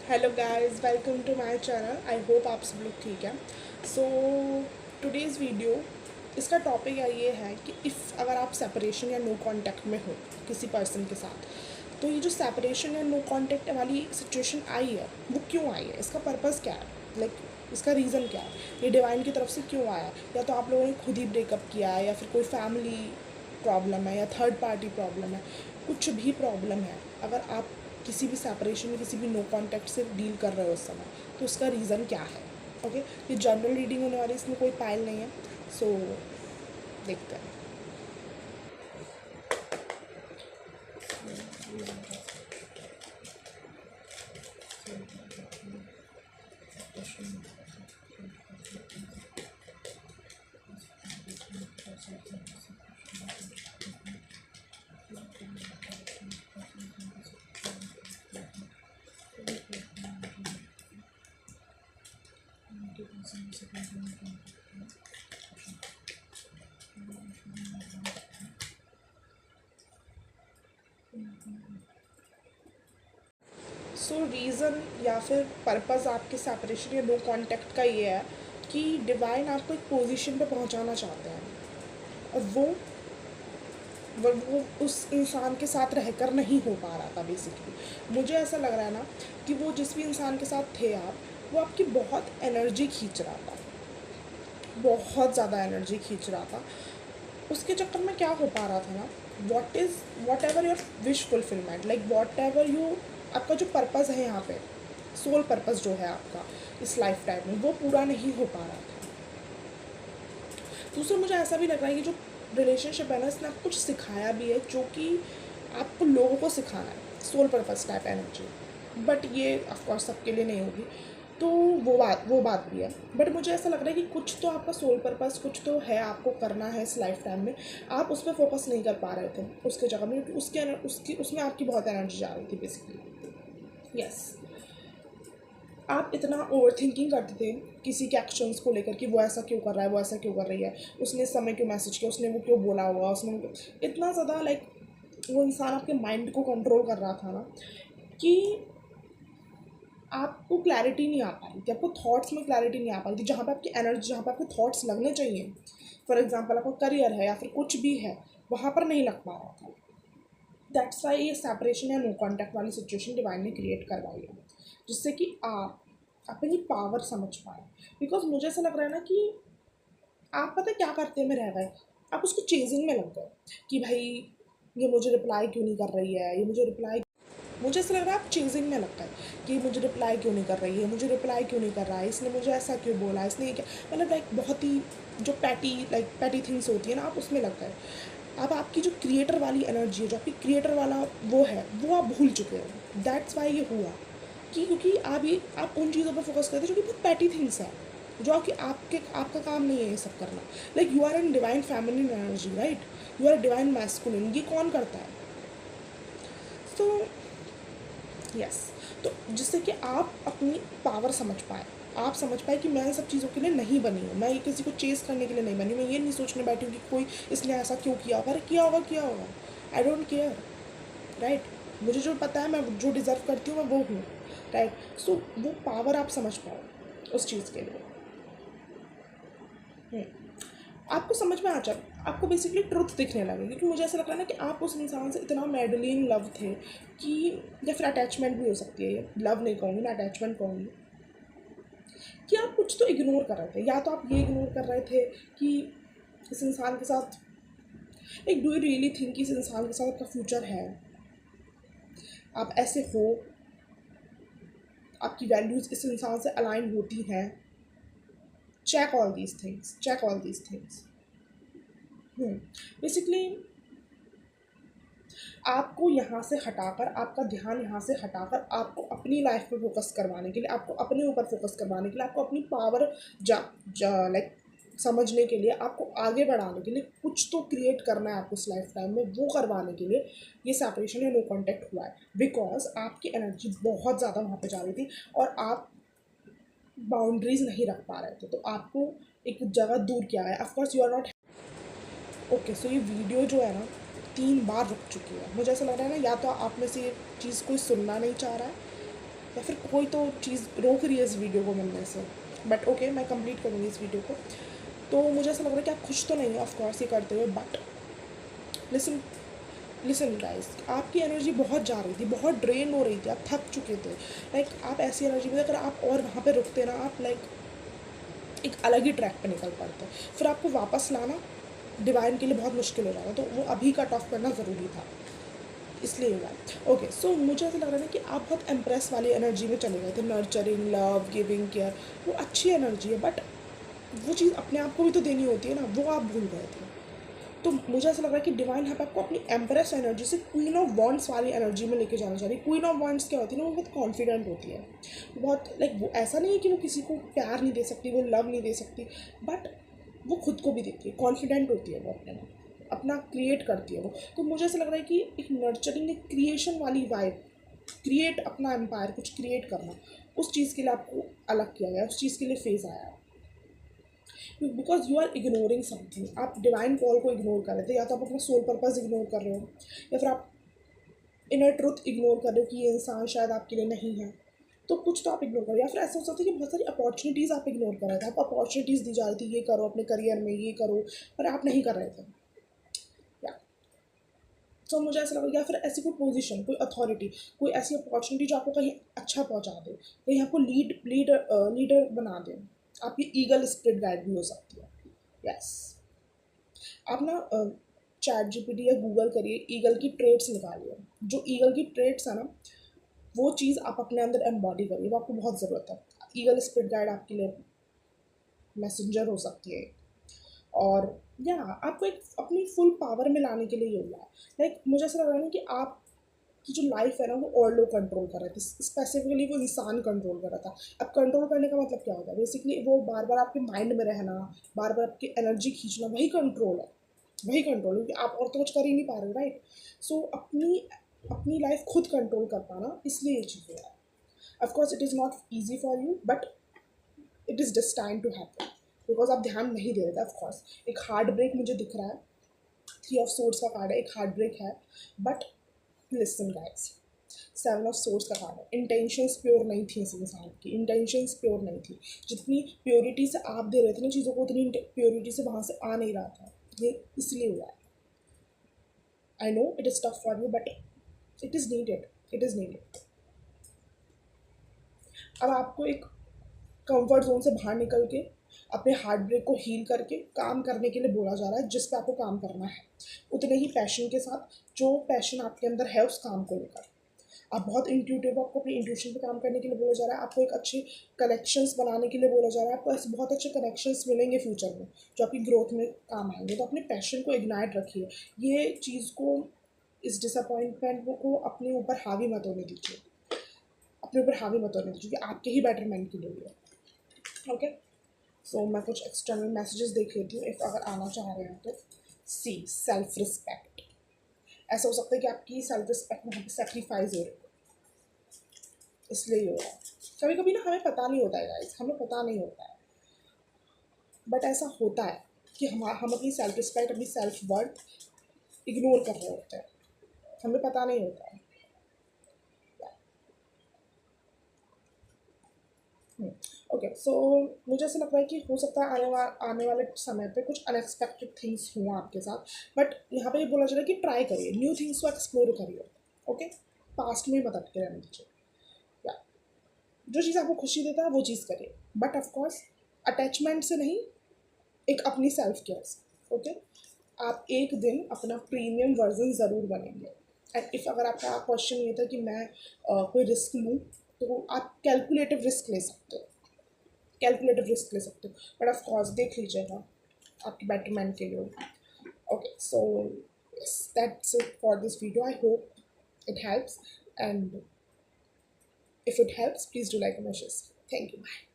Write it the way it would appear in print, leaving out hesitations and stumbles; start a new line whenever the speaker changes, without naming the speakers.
Hello guys, welcome to my channel. I hope आप सब लोग ठीक हैं। सो टुडेज़ वीडियो, इसका टॉपिक ये है कि अगर आप सेपरेशन या नो कांटेक्ट में हो किसी पर्सन के साथ, तो ये जो सेपरेशन या नो कांटेक्ट वाली सिचुएशन आई है वो क्यों आई है, इसका पर्पज़ क्या है, इसका रीज़न क्या है, ये डिवाइन की तरफ से क्यों आया है, या तो आप लोगों ने खुद ही ब्रेकअप किया है, या फिर कोई फैमिली प्रॉब्लम है, या थर्ड पार्टी प्रॉब्लम है, कुछ भी प्रॉब्लम है। अगर आप किसी भी सेपरेशन में किसी भी नो कांटेक्ट से डील कर रहे हो उस समय, तो उसका रीज़न क्या है। ओके, ये जनरल रीडिंग होने वाली, इसमें कोई पायल नहीं है। सो देखते हैं। सो रीज़न या फिर पर्पज़ आपके सेपरेशन या नो कांटेक्ट का ये है कि डिवाइन आपको एक पोजीशन पे पहुंचाना चाहते हैं, और वो उस इंसान के साथ रहकर नहीं हो पा रहा था। बेसिकली मुझे ऐसा लग रहा है ना कि वो जिस भी इंसान के साथ थे आप, वो आपकी बहुत एनर्जी खींच रहा था, बहुत ज़्यादा एनर्जी खींच रहा था। उसके चक्कर में क्या हो पा रहा था ना, what ever your wish fulfilment, what ever you, आपका जो पर्पज़ है यहाँ पे, सोल पर्पज़ जो है आपका इस लाइफ टाइम में, वो पूरा नहीं हो पा रहा था। दूसरा, मुझे ऐसा भी लग रहा है कि जो रिलेशनशिप है ना, इसने आपको कुछ सिखाया भी है, जो कि आपको लोगों को सिखाना है, soul purpose type energy. But ये ऑफकोर्स सबके लिए नहीं होगी, तो वो बात भी है। बट मुझे ऐसा लग रहा है कि कुछ तो आपका सोल पर्पज़, कुछ तो है आपको करना है इस लाइफ टाइम में, आप उस पर फोकस नहीं कर पा रहे थे उसके जगह में, क्योंकि उसमें आपकी बहुत एनर्जी जा रही थी बेसिकली। यस, आप इतना ओवर थिंकिंग करते थे किसी के एक्शंस को लेकर कि वो ऐसा क्यों कर रहा है, वो ऐसा क्यों कर रही है, उसने इस समय क्यों मैसेज किया, उसने वो क्यों बोला होगा, इतना ज़्यादा वो इंसान आपके माइंड को कंट्रोल कर रहा था ना, कि आपको क्लैरिटी नहीं आ पा रही थी, आपको थॉट्स में क्लैरिटी नहीं आ पा रही थी। जहाँ पे आपकी एनर्जी, जहाँ पे आपके थॉट्स लगने चाहिए, फॉर एग्जांपल आपका करियर है या फिर कुछ भी है, वहाँ पर नहीं लग पा रहा था। दैट्स वाई ये सेपरेशन या नो कॉन्टैक्ट वाली सिचुएशन डिवाइन ने क्रिएट करवाई है, जिससे कि आप अपनी पावर समझ पाए। बिकॉज मुझे ऐसा लग रहा है ना कि आप पता है क्या करते में रह गए, आप उसको चेजिंग में लग गए कि भाई ये मुझे रिप्लाई क्यों नहीं कर रही है, ये मुझे ऐसा लग रहा है आप चेजिंग में लगता है कि मुझे रिप्लाई क्यों नहीं कर रही है, मुझे रिप्लाई क्यों नहीं कर रहा है, इसने मुझे ऐसा क्यों बोला, इसने ये क्या, बहुत ही जो पैटी थिंग्स होती है ना, आप उसमें लग गए। अब आपकी जो क्रिएटर वाली एनर्जी है, जो आपकी क्रिएटर वाला वो है, वो आप भूल चुके हो। दैट्स वाई ये हुआ कि क्योंकि आप उन चीज़ों पर फोकस करते हैं जो कि बहुत पैटी थिंग्स है, जो कि आपका काम नहीं है ये सब करना। You are an divine feminine energy, right, you are divine masculine, ये कौन करता है। तो यस, तो जिससे कि आप अपनी पावर समझ पाए, आप समझ पाए कि मैं इन सब चीज़ों के लिए नहीं बनी हूँ, मैं ये किसी को चेस करने के लिए नहीं बनी हूँ, मैं ये नहीं सोचने बैठी हूँ कि कोई इसने ऐसा क्यों किया, अरे किया होगा, आई डोंट केयर, राइट। मुझे जो पता है, मैं जो डिज़र्व करती हूँ मैं वो हूँ, राइट। सो वो पावर आप समझ पाओ उस चीज़ के लिए। आपको समझ में आ जाए, आपको बेसिकली ट्रुथ दिखने लगे, क्योंकि मुझे ऐसा लग रहा है ना कि आप उस इंसान से इतना मैडली इन लव थे कि, या फिर अटैचमेंट भी हो सकती है, लव नहीं कहूँगी मैं, अटैचमेंट कहूँगी, कि आप कुछ तो इग्नोर कर रहे थे। या तो आप ये इग्नोर कर रहे थे कि इस इंसान के साथ, डू यू रियली थिंक कि इस इंसान के साथ आपका फ्यूचर है, आप ऐसे हो, आपकी वैल्यूज़ इस इंसान से अलाइन होती हैं। Check all these things. Basically आपको यहाँ से हटाकर, आपका ध्यान यहाँ से हटाकर, आपको अपनी लाइफ पे फोकस करवाने के लिए, आपको अपने ऊपर फोकस करवाने के लिए, आपको अपनी पावर समझने के लिए, आपको आगे बढ़ाने के लिए कुछ तो क्रिएट करना है आपको इस लाइफ टाइम में, वो करवाने के लिए ये सेपरेशन या नो कॉन्टैक्ट हुआ है। बिकॉज आपकी एनर्जी बहुत ज़्यादा वहाँ पे जा रही थी, और आप बाउंड्रीज नहीं रख पा रहे थे, तो आपको एक जगह दूर किया है। Of course you are not okay. So ये वीडियो जो है ना 3 बार रुक चुकी है। मुझे ऐसा लग रहा है ना, या तो आप में से ये चीज़ कोई सुनना नहीं चाह रहा है, या फिर कोई तो चीज़ रोक रही है इस वीडियो को मिलने से, बट ओके मैं कंप्लीट करूँगी इस वीडियो को। तो मुझे ऐसा लग रहा है कि आप खुश तो नहीं हो ऑफकोर्स ये करते हुए, बट लिसन लिसन गाइस, आपकी एनर्जी बहुत जा रही थी, बहुत ड्रेन हो रही थी, आप थक चुके थे। लाइक आप ऐसी एनर्जी में अगर आप और वहाँ पे रुकते ना, आप लाइक एक अलग ही ट्रैक पे निकल पड़ते, फिर आपको वापस लाना डिवाइन के लिए बहुत मुश्किल हो जाता, तो वो अभी कट ऑफ करना ज़रूरी था, इसलिए हुआ। ओके, सो मुझे ऐसा लग रहा है ना कि आप बहुत एम्प्रेस वाली एनर्जी में चले गए थे, नर्चरिंग, लव, गिविंग, केयर, वो अच्छी एनर्जी है, बट वो चीज़ अपने आप को भी तो देनी होती है ना, वो आप भूल गए थे। तो मुझे ऐसा लग रहा है कि डिवाइन यहाँ पे आपको अपनी एम्प्रेस एनर्जी से क्वीन ऑफ वॉन्ड्स वाली एनर्जी में लेके जाना चाह रही है। क्वीन ऑफ वॉन्ड्स क्या होती है ना, वो बहुत कॉन्फिडेंट होती है, बहुत लाइक वो ऐसा नहीं है कि वो किसी को प्यार नहीं दे सकती, वो लव नहीं दे सकती, बट वो खुद को भी देती है, कॉन्फिडेंट होती है वो अपने में, अपना क्रिएट करती है वो। तो मुझे ऐसा लग रहा है कि एक नर्चरिंग, एक क्रिएशन वाली वाइब, क्रिएट अपना एम्पायर, कुछ क्रिएट करना, उस चीज़ के लिए आपको अलग किया गया, उस चीज़ के लिए फेज आया है, because you are ignoring something. आप डिवाइन कॉल को इग्नोर कर रहे थे, या तो आप अपना सोल पर्पस इग्नोर कर रहे हो, या फिर आप इनर ट्रुथ इग्नोर कर रहे हो कि ये इंसान शायद आपके लिए नहीं है, तो कुछ तो आप इग्नोर कर रहे हो। या फिर ऐसा हो सकता है कि बहुत सारी अपॉर्चुनिटीज़ आप इग्नोर कर रहे थे, आपको अपॉर्चुनिटीज़ दी जा रही थी, ये करो अपने करियर में, ये करो, पर आप नहीं कर रहे थे। या तो मुझे ऐसा लगा, या फिर ऐसी कोई पोजीशन, कोई अथॉरिटी, कोई ऐसी अपॉर्चुनिटी जो आपको कहीं अच्छा पहुंचा दे, कहीं आपको लीडर बना दे, आपकी ईगल स्पिरिट गाइड भी हो सकती है। यस, आप ना चैट जीपीटी या गूगल करिए, ईगल की ट्रेड्स निकालिए, जो ईगल की ट्रेड्स है ना, वो चीज़ आप अपने अंदर एम्बॉडी करिए, वो आपको बहुत ज़रूरत है। ईगल स्पिरिट गाइड आपके लिए मैसेंजर हो सकती है, और या आपको एक अपनी फुल पावर में लाने के लिए ये हुआ है। लाइक मुझे ऐसा लग रहा है ना कि आप की जो लाइफ है ना, वो और लोग कंट्रोल कर रहे थे, स्पेसिफिकली वो इंसान कंट्रोल कर रहा था। अब कंट्रोल करने का मतलब क्या होता है, बेसिकली वो बार बार आपके माइंड में रहना, बार बार आपकी एनर्जी खींचना, वही कंट्रोल है, वही कंट्रोल, क्योंकि आप और तो कुछ कर ही नहीं पा रहे हो, राइट। सो अपनी अपनी लाइफ खुद कंट्रोल कर पाना, इसलिए ये चीज़ हुआ है। Of course it is not easy for you, but it is destined to happen, because आप ध्यान नहीं दे रहे थे। ऑफकोर्स एक हार्ट ब्रेक मुझे दिख रहा है, 3 ऑफ सोर्ड्स का कार्ड है, एक हार्ट ब्रेक है, but listen guys, 7 of swords का कार्ड है, इंटेंशंस प्योर नहीं थी इस इंसान की, इंटेंशंस प्योर नहीं थी, जितनी प्योरिटी से आप दे रहे थे ना चीज़ों को, उतनी प्योरिटी से वहाँ से आ नहीं रहा था, ये इसलिए हुआ है। I know it is tough for you, but it is needed, it is needed. अब आपको एक कंफर्ट जोन से बाहर निकल के अपने हार्ट ब्रेक को हील करके काम करने के लिए बोला जा रहा है, जिस पे आपको काम करना है, उतने ही पैशन के साथ, जो पैशन आपके अंदर है उस काम को लेकर। आप बहुत इंट्यूटिव हो, आपको अपने इंट्यूशन पे काम करने के लिए बोला जा रहा है, आपको एक अच्छे कनेक्शंस बनाने के लिए बोला जा रहा है, आपको ऐसे बहुत अच्छे कनेक्शंस मिलेंगे फ्यूचर में जो आपकी ग्रोथ में काम आएंगे। तो अपने पैशन को इग्नाइट रखिए, ये चीज़ को, इस डिसअपॉइंटमेंट को अपने ऊपर हावी मत होने दीजिए, अपने ऊपर हावी मत होने दीजिए, क्योंकि आपके ही बेटरमेंट के लिए है। ओके, सो मैं कुछ एक्सटर्नल मैसेजेस देख लेती हूँ, इफ़ अगर आना चाह रहे हैं तो। सी सेल्फ रिस्पेक्ट, ऐसा हो सकता है कि आपकी सेल्फ रिस्पेक्ट वहाँ पे सेक्रीफाइस हो रही है, इसलिए ये हो रहा है। कभी कभी ना हमें पता नहीं होता है गाइस, हमें पता नहीं होता है, बट ऐसा होता है कि हम अपनी सेल्फ रिस्पेक्ट, अपनी सेल्फ वर्थ इग्नोर कर रहे होते हैं, हमें पता नहीं होता है। ओके, सो मुझे ऐसा लगता है कि हो सकता है आने वाले समय पे कुछ अनएक्सपेक्टेड थिंग्स हुआ आपके साथ, बट यहाँ पे ये बोला जा रहा है कि ट्राई करिए, न्यू थिंग्स को एक्सप्लोर करिए। ओके, पास्ट में मत अटके रहने दीजिए, या जो चीज़ आपको खुशी देता है वो चीज़ करिए, बट ऑफकोर्स अटैचमेंट से नहीं, एक अपनी सेल्फ केयर से। ओके, आप एक दिन अपना प्रीमियम वर्जन ज़रूर बनेंगे। एंड इफ़ अगर आपका क्वेश्चन ये था कि मैं कोई रिस्क लूँ, तो आप कैलकुलेटिव रिस्क ले सकते हो, कैलकुलेटिव रिस्क ले सकते हो, बट ऑफ कोर्स देख लीजिएगा आपके बेटरमेंट के लिए। Okay, so that's it for this video, I hope it helps, and if it helps, please do like and share. Thank you, bye.